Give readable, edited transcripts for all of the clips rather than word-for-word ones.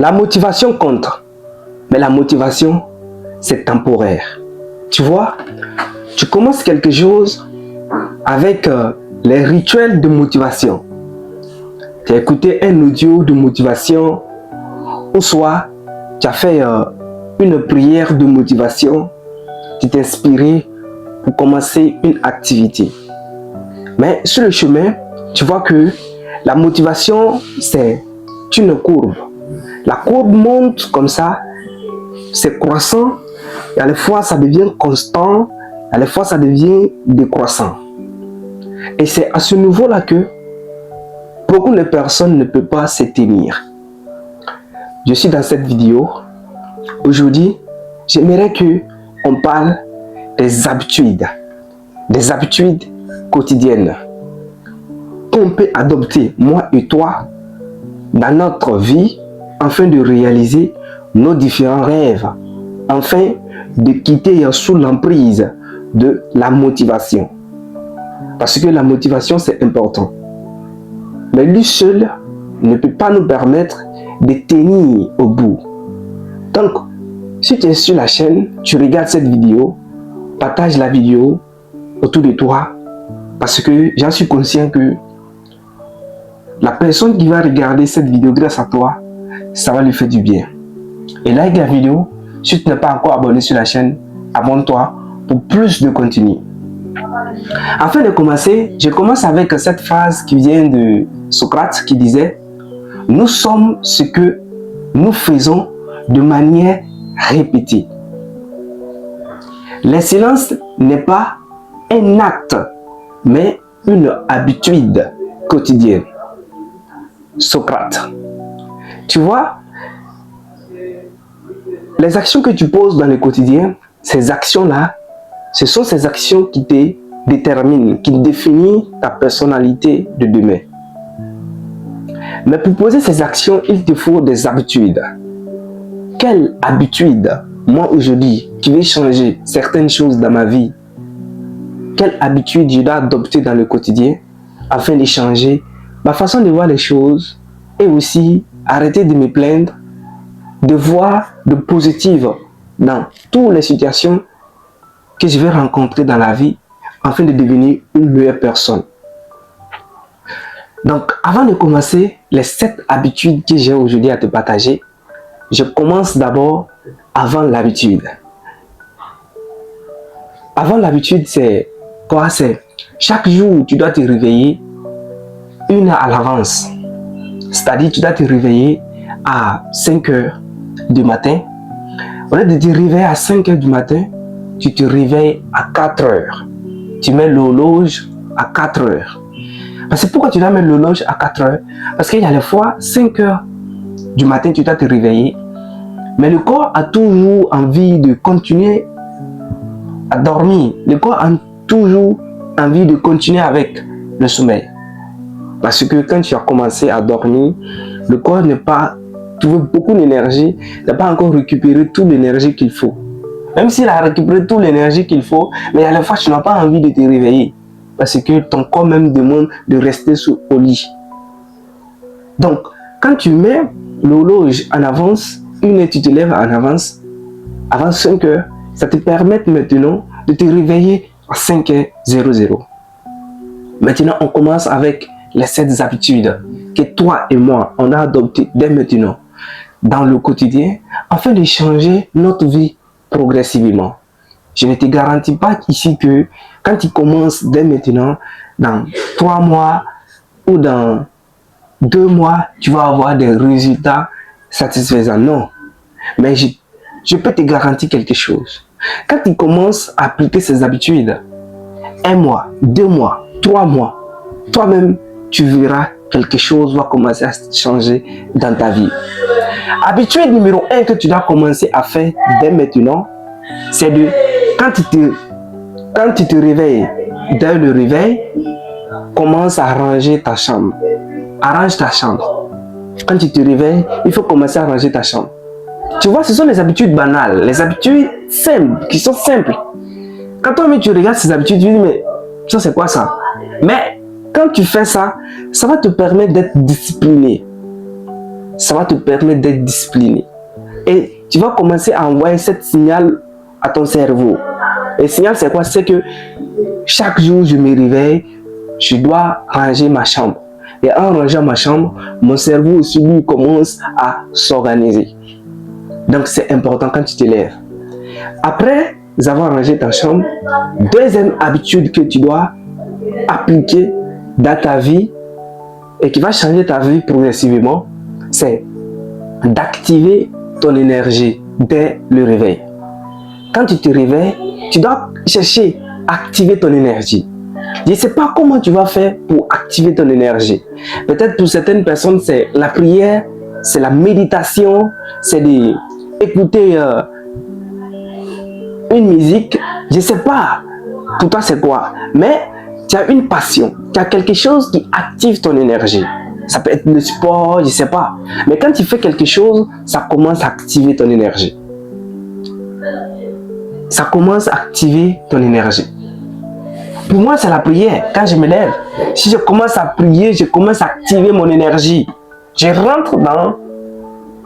La motivation compte, mais la motivation, c'est temporaire. Tu vois, tu commences quelque chose avec les rituels de motivation. Tu as écouté un audio de motivation, ou soit tu as fait une prière de motivation, tu t'es inspiré pour commencer une activité. Mais sur le chemin, tu vois que la motivation, c'est une courbe. La courbe monte comme ça, c'est croissant, et à la fois ça devient constant, à la fois ça devient décroissant. Et c'est à ce niveau-là que beaucoup de personnes ne peuvent pas se tenir. Je suis dans cette vidéo. Aujourd'hui, j'aimerais qu'on parle des habitudes quotidiennes qu'on peut adopter, moi et toi, dans notre vie, afin de réaliser nos différents rêves, afin de quitter sous l'emprise de la motivation. Parce que la motivation, c'est important. Mais lui seul ne peut pas nous permettre de tenir au bout. Donc, si tu es sur la chaîne, tu regardes cette vidéo, partage la vidéo autour de toi, parce que j'en suis conscient que la personne qui va regarder cette vidéo grâce à toi, ça va lui faire du bien. Et like la vidéo, si tu n'es pas encore abonné sur la chaîne, abonne-toi pour plus de contenu. Afin de commencer, je commence avec cette phrase qui vient de Socrate qui disait « Nous sommes ce que nous faisons de manière répétée. » L'excellence n'est pas un acte, mais une habitude quotidienne. Socrate. Tu vois, les actions que tu poses dans le quotidien, ces actions-là, ce sont ces actions qui te déterminent, qui définissent ta personnalité de demain. Mais pour poser ces actions, il te faut des habitudes. Quelle habitude, moi aujourd'hui, qui vais changer certaines choses dans ma vie, quelle habitude je dois adopter dans le quotidien afin de changer ma façon de voir les choses et aussi arrêter de me plaindre, de voir de positif dans toutes les situations que je vais rencontrer dans la vie afin de devenir une meilleure personne. Donc, avant de commencer les 7 habitudes que j'ai aujourd'hui à te partager, je commence d'abord avant l'habitude. Avant l'habitude, c'est quoi? C'est chaque jour, tu dois te réveiller 1 heure à l'avance. C'est-à-dire, tu dois te réveiller à 5 heures du matin. Au lieu de te réveiller à 5 heures du matin, tu te réveilles à 4 heures. Tu mets l'horloge à 4 heures. Parce que pourquoi tu dois mettre l'horloge à 4 heures? Parce qu'il y a des fois, 5 heures du matin, tu dois te réveiller. Mais le corps a toujours envie de continuer à dormir. Le corps a toujours envie de continuer avec le sommeil. Parce que quand tu as commencé à dormir, le corps n'a pas trouvé beaucoup d'énergie, n'a pas encore récupéré toute l'énergie qu'il faut. Même s'il a récupéré toute l'énergie qu'il faut, mais à la fois tu n'as pas envie de te réveiller. Parce que ton corps même demande de rester au lit. Donc, quand tu mets l'horloge en avance, 1 heure tu te lèves en avance, avant 5 heures, ça te permet maintenant de te réveiller à 5h00. Maintenant, on commence avec les 7 habitudes que toi et moi, on a adoptées dès maintenant dans le quotidien afin de changer notre vie progressivement. Je ne te garantis pas ici que quand tu commences dès maintenant, dans 3 mois ou dans 2 mois, tu vas avoir des résultats satisfaisants. Non. Mais je peux te garantir quelque chose. Quand tu commences à appliquer ces habitudes, 1 mois, 2 mois, 3 mois, toi-même, tu verras quelque chose va commencer à changer dans ta vie. Habitude numéro 1 que tu dois commencer à faire dès maintenant, c'est de, quand tu te réveilles, dès le réveil, commence à ranger ta chambre. Arrange ta chambre. Quand tu te réveilles, il faut commencer à ranger ta chambre. Tu vois, ce sont les habitudes banales, les habitudes simples, qui sont simples. Quand toi-même tu regardes ces habitudes, tu dis, mais ça c'est quoi ça? Mais quand tu fais ça, ça va te permettre d'être discipliné. ça va te permettre d'être discipliné. Et tu vas commencer à envoyer cette signal à ton cerveau. Et le signal, c'est quoi? C'est que chaque jour, je me réveille, je dois ranger ma chambre. Et en rangeant ma chambre, mon cerveau aussi lui commence à s'organiser. Donc c'est important quand tu te lèves. Après avoir rangé ta chambre, deuxième habitude que tu dois appliquer dans ta vie et qui va changer ta vie progressivement, c'est d'activer ton énergie dès le réveil. Quand tu te réveilles, tu dois chercher à activer ton énergie. Je ne sais pas comment tu vas faire pour activer ton énergie. Peut-être pour certaines personnes, c'est la prière, c'est la méditation, c'est d'écouter une musique. Je ne sais pas pour toi c'est quoi. Mais tu as une passion, tu as quelque chose qui active ton énergie. Ça peut être le sport, je ne sais pas. Mais quand tu fais quelque chose, ça commence à activer ton énergie. Ça commence à activer ton énergie. Pour moi, c'est la prière. Quand je me lève, si je commence à prier, je commence à activer mon énergie. Je rentre dans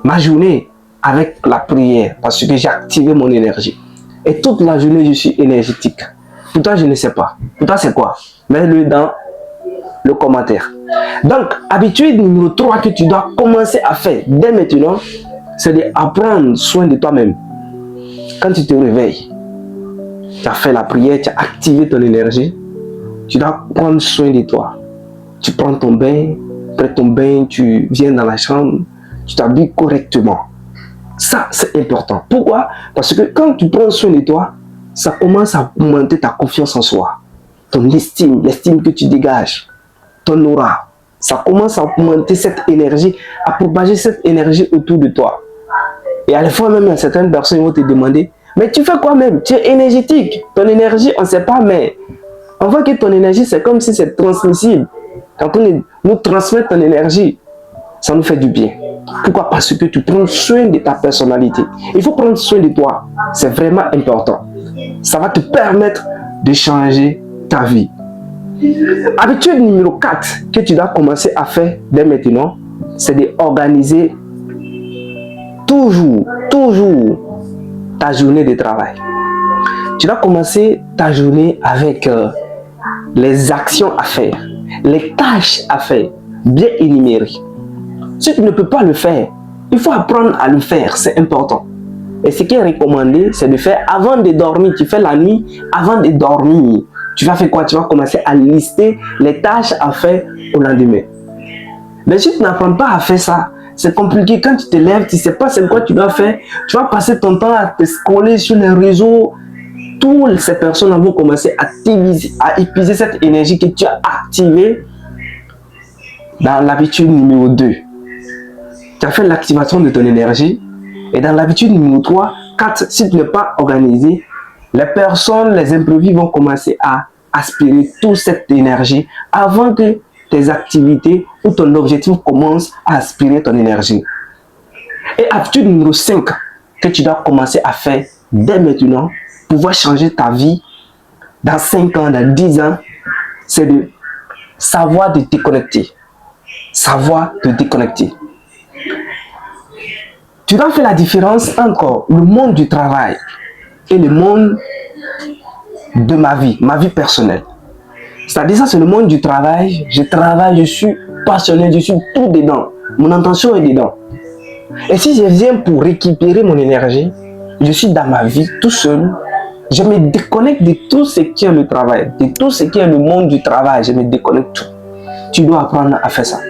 ma journée avec la prière parce que j'ai activé mon énergie. Et toute la journée, je suis énergétique. Pour toi, je ne sais pas. Pour toi, c'est quoi? Mets-le dans le commentaire. Donc, habitude numéro 3 que tu dois commencer à faire dès maintenant, c'est d'apprendre soin de toi-même. Quand tu te réveilles, tu as fait la prière, tu as activé ton énergie, tu dois prendre soin de toi. Tu prends ton bain, après ton bain, tu viens dans la chambre, tu t'habilles correctement. Ça, c'est important. Pourquoi? Parce que quand tu prends soin de toi, ça commence à augmenter ta confiance en soi, ton estime, l'estime que tu dégages, ton aura. Ça commence à augmenter cette énergie, à propager cette énergie autour de toi. Et à la fois même, certaines personnes vont te demander, mais tu fais quoi même? Tu es énergétique. Ton énergie, on ne sait pas, mais on voit que ton énergie, c'est comme si c'est transmissible. Quand on nous transmet ton énergie, ça nous fait du bien. Pourquoi? Parce que tu prends soin de ta personnalité. Il faut prendre soin de toi. C'est vraiment important. Ça va te permettre de changer ta vie. Habitude numéro 4 que tu dois commencer à faire dès maintenant, c'est d'organiser toujours ta journée de travail. Tu dois commencer ta journée avec les actions à faire, les tâches à faire, bien énumérées. Si tu ne peux pas le faire, il faut apprendre à le faire, c'est important. Et ce qui est recommandé, c'est de faire avant de dormir. Tu fais la nuit avant de dormir. Tu vas faire quoi? Tu vas commencer à lister les tâches à faire au lendemain. Mais si tu n'apprends pas à faire ça, c'est compliqué. Quand tu te lèves, tu ne sais pas c'est quoi tu dois faire. Tu vas passer ton temps à te scroller sur les réseaux. Toutes ces personnes vont commencer à épuiser cette énergie que tu as activée dans l'habitude numéro 2. Tu as fait l'activation de ton énergie. Et dans l'habitude numéro 3, 4, si tu n'es pas organisé, les personnes, les imprévus vont commencer à aspirer toute cette énergie avant que tes activités ou ton objectif commence à aspirer ton énergie. Et habitude numéro 5 que tu dois commencer à faire dès maintenant, pouvoir changer ta vie dans 5 ans, dans 10 ans, c'est de savoir te déconnecter. Savoir te déconnecter. Tu dois faire la différence entre le monde du travail et le monde de ma vie personnelle. C'est-à-dire ça, c'est le monde du travail. Je travaille, je suis passionné, je suis tout dedans. Mon intention est dedans. Et si je viens pour récupérer mon énergie, je suis dans ma vie tout seul. Je me déconnecte de tout ce qui est le travail, de tout ce qui est le monde du travail. Je me déconnecte tout. Tu dois apprendre à faire ça.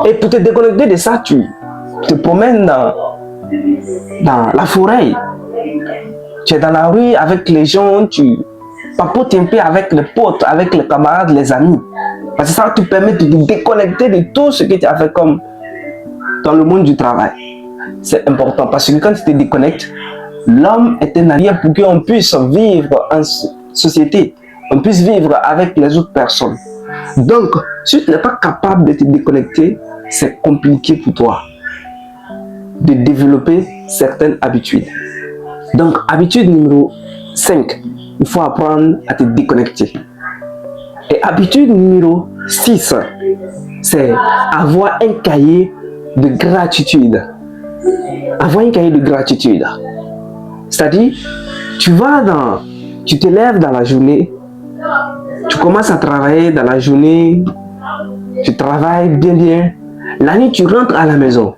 Et pour te déconnecter de ça, tu te promènes dans la forêt. Tu es dans la rue avec les gens, tu papotes un peu avec les potes, avec les camarades, les amis. Parce que ça te permet de te déconnecter de tout ce que tu as fait comme dans le monde du travail. C'est important parce que quand tu te déconnectes, l'homme est un allié pour qu'on puisse vivre en société, on puisse vivre avec les autres personnes. Donc, si tu n'es pas capable de te déconnecter, c'est compliqué pour toi de développer certaines habitudes. Donc, habitude numéro 5, il faut apprendre à te déconnecter. Et habitude numéro 6, c'est avoir un cahier de gratitude. Avoir un cahier de gratitude. C'est-à-dire, tu te lèves dans la journée, tu commences à travailler dans la journée, tu travailles bien. La nuit, tu rentres à la maison.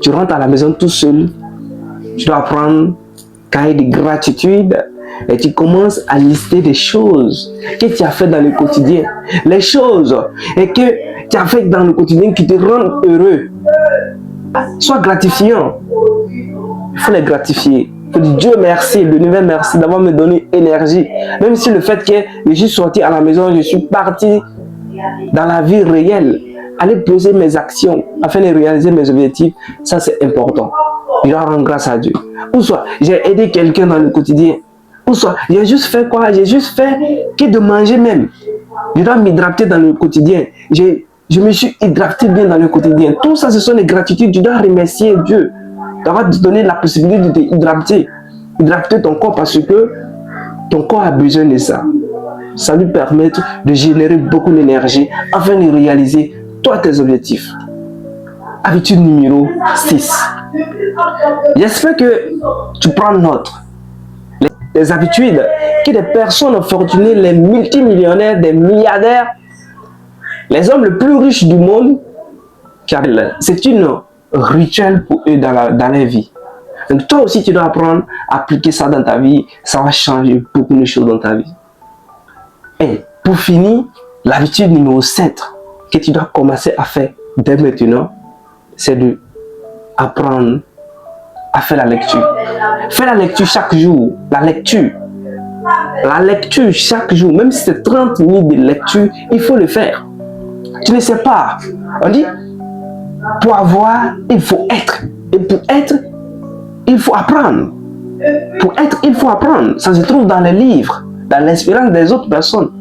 Tu rentres à la maison tout seul. Tu dois prendre un cahier de gratitude et tu commences à lister des choses que tu as fait dans le quotidien. Les choses et que tu as fait dans le quotidien qui te rendent heureux. Sois gratifiant. Il faut les gratifier. Il faut dire Dieu merci, l'univers merci d'avoir me donné énergie. Même si le fait que je suis sorti à la maison, je suis parti dans la vie réelle, aller poser mes actions afin de réaliser mes objectifs, ça c'est important. Je dois rendre grâce à Dieu. Ou soit, j'ai aidé quelqu'un dans le quotidien. Ou soit, j'ai juste fait quoi? J'ai juste fait que de manger même. Je dois m'hydrater dans le quotidien. Je me suis hydraté bien dans le quotidien. Tout ça, ce sont des gratitudes. Tu dois remercier Dieu d'avoir te donné la possibilité de t'hydrater. Hydrater ton corps parce que ton corps a besoin de ça. Ça lui permet de générer beaucoup d'énergie afin de réaliser toi tes objectifs. Habitude numéro 6. J'espère que tu prends note. Les habitudes que des personnes fortunées, les multimillionnaires, des milliardaires, les hommes les plus riches du monde, c'est une rituel pour eux dans leur vie. Donc toi aussi tu dois apprendre à appliquer ça dans ta vie, ça va changer beaucoup de choses dans ta vie. Et pour finir, l'habitude numéro 7 que tu dois commencer à faire dès maintenant, c'est de apprendre à faire la lecture. Fais la lecture chaque jour. La lecture chaque jour, même si c'est 30 minutes de lecture, il faut le faire. Tu ne sais pas. On dit, pour avoir, il faut être. Et pour être, il faut apprendre. Pour être, il faut apprendre. Ça se trouve dans les livres, dans l'expérience des autres personnes.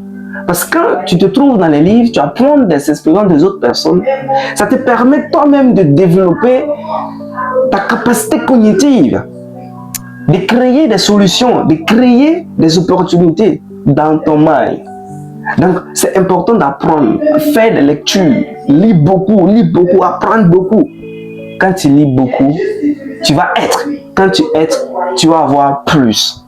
Parce que quand tu te trouves dans les livres, tu apprends des expériences des autres personnes. Ça te permet toi-même de développer ta capacité cognitive, de créer des solutions, de créer des opportunités dans ton mind. Donc, c'est important d'apprendre, faire des lectures, lire beaucoup, apprendre beaucoup. Quand tu lis beaucoup, tu vas être. Quand tu es, tu vas avoir plus.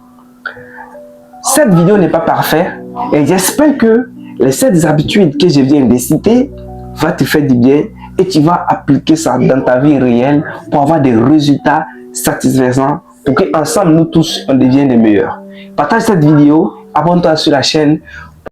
Cette vidéo n'est pas parfaite et j'espère que les 7 habitudes que je viens de citer vont te faire du bien et tu vas appliquer ça dans ta vie réelle pour avoir des résultats satisfaisants pour qu'ensemble nous tous on devienne les meilleurs. Partage cette vidéo, abonne-toi sur la chaîne